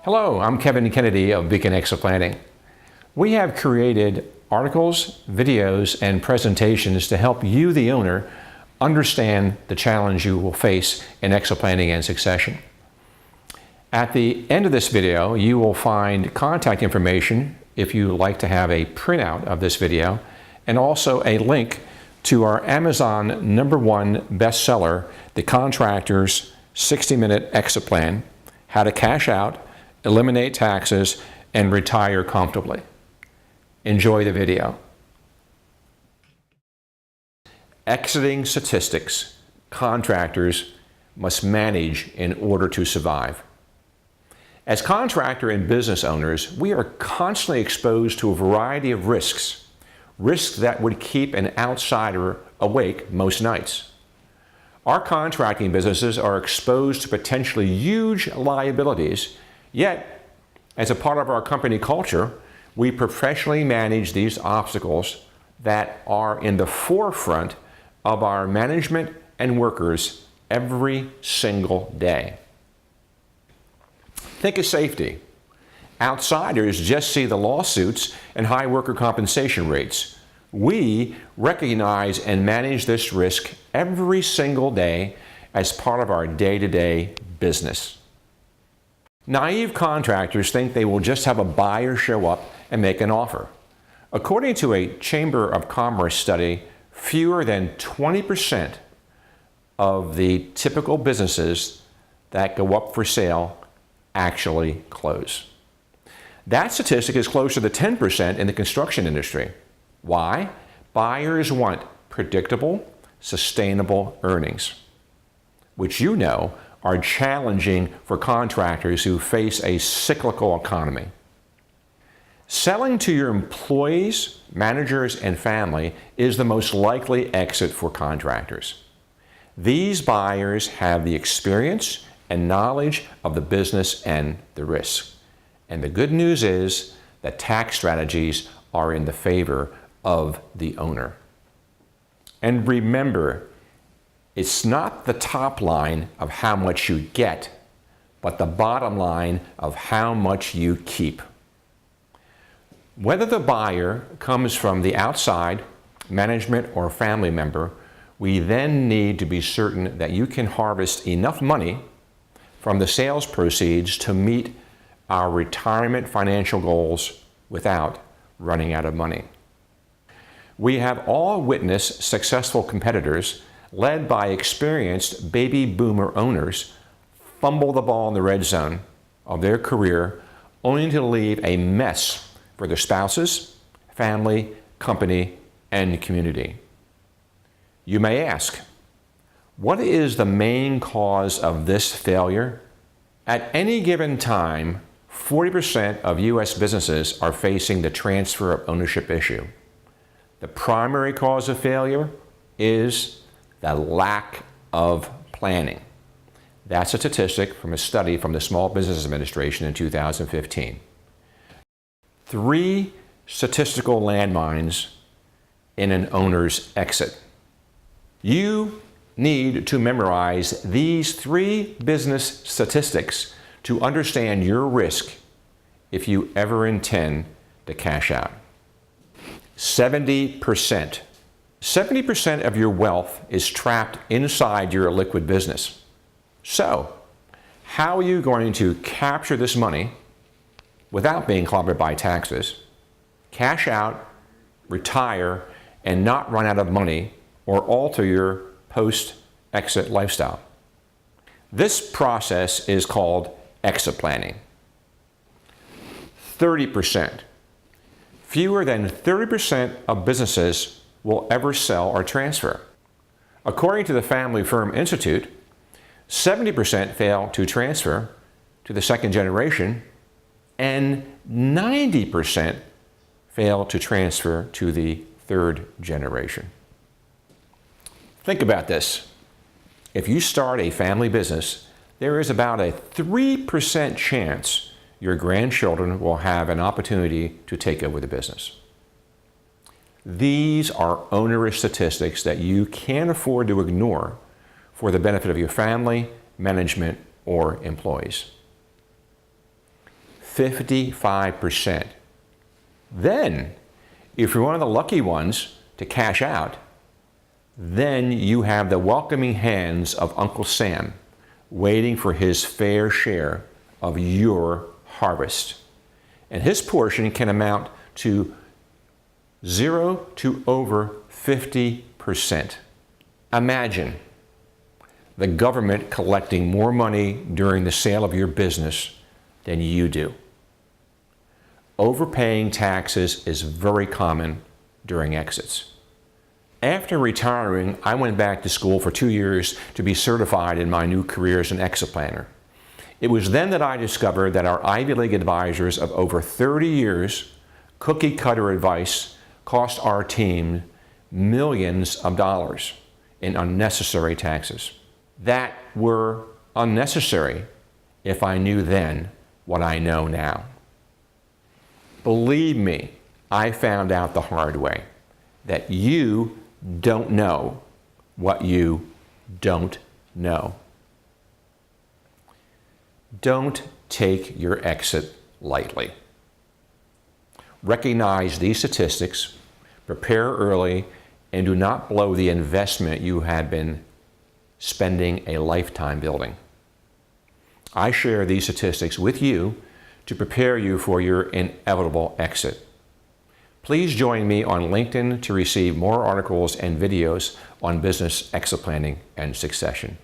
Hello, I'm Kevin Kennedy of Beacon Exit Planning. We have created articles, videos, and presentations to help you, the owner, understand the challenge you will face in exit planning and succession. At the end of this video, you will find contact information if you would like to have a printout of this video, and also a link to our Amazon #1 bestseller, The Contractor's 60-Minute Exit Plan: How to Cash Out, Eliminate Taxes, and Retire Comfortably. Enjoy the video. Exiting statistics contractors must manage in order to survive. As contractor and business owners, we are constantly exposed to a variety of risks that would keep an outsider awake most nights. Our contracting businesses are exposed to potentially huge liabilities, yet, as a part of our company culture, we professionally manage these obstacles that are in the forefront of our management and workers every single day. Think of safety. Outsiders just see the lawsuits and high worker compensation rates. We recognize and manage this risk every single day as part of our day-to-day business. Naive contractors think they will just have a buyer show up and make an offer. According to a Chamber of Commerce study, fewer than 20% of the typical businesses that go up for sale actually close. That statistic is closer to 10% in the construction industry. Why? Buyers want predictable, sustainable earnings, which you know are challenging for contractors who face a cyclical economy. Selling to your employees, managers, and family is the most likely exit for contractors. These buyers have the experience and knowledge of the business and the risk. And the good news is that tax strategies are in the favor of the owner. And remember, it's not the top line of how much you get, but the bottom line of how much you keep. Whether the buyer comes from the outside, management, or family member, we then need to be certain that you can harvest enough money from the sales proceeds to meet our retirement financial goals without running out of money. We have all witnessed successful competitors led by experienced baby boomer owners fumble the ball in the red zone of their career, only to leave a mess for their spouses, family, company, and community. You may ask, what is the main cause of this failure? At any given time, 40% of U.S. businesses are facing the transfer of ownership issue. The primary cause of failure is the lack of planning. That's a statistic from a study from the Small Business Administration in 2015. 3 statistical landmines in an owner's exit. You need to memorize these 3 business statistics to understand your risk if you ever intend to cash out. 70%. 70% of your wealth is trapped inside your liquid business. So, how are you going to capture this money without being clobbered by taxes, cash out, retire, and not run out of money or alter your post-exit lifestyle? This process is called exit planning. 30%. Fewer than 30% of businesses will ever sell or transfer. According to the Family Firm Institute, 70% fail to transfer to the second generation, and 90% fail to transfer to the third generation. Think about this. If you start a family business, there is about a 3% chance your grandchildren will have an opportunity to take over the business. These are onerous statistics that you can't afford to ignore for the benefit of your family, management, or employees. 55%. Then, if you're one of the lucky ones to cash out, then you have the welcoming hands of Uncle Sam waiting for his fair share of your harvest. And his portion can amount to 0 to over 50%. Imagine the government collecting more money during the sale of your business than you do. Overpaying taxes is very common during exits. After retiring, I went back to school for 2 years to be certified in my new career as an exit planner. It was then that I discovered that our Ivy League advisors of over 30 years, cookie cutter advice, cost our team millions of dollars in unnecessary taxes that were unnecessary if I knew then what I know now. Believe me, I found out the hard way that you don't know what you don't know. Don't take your exit lightly. Recognize these statistics, prepare early, and do not blow the investment you had been spending a lifetime building. I share these statistics with you to prepare you for your inevitable exit. Please join me on LinkedIn to receive more articles and videos on business exit planning and succession.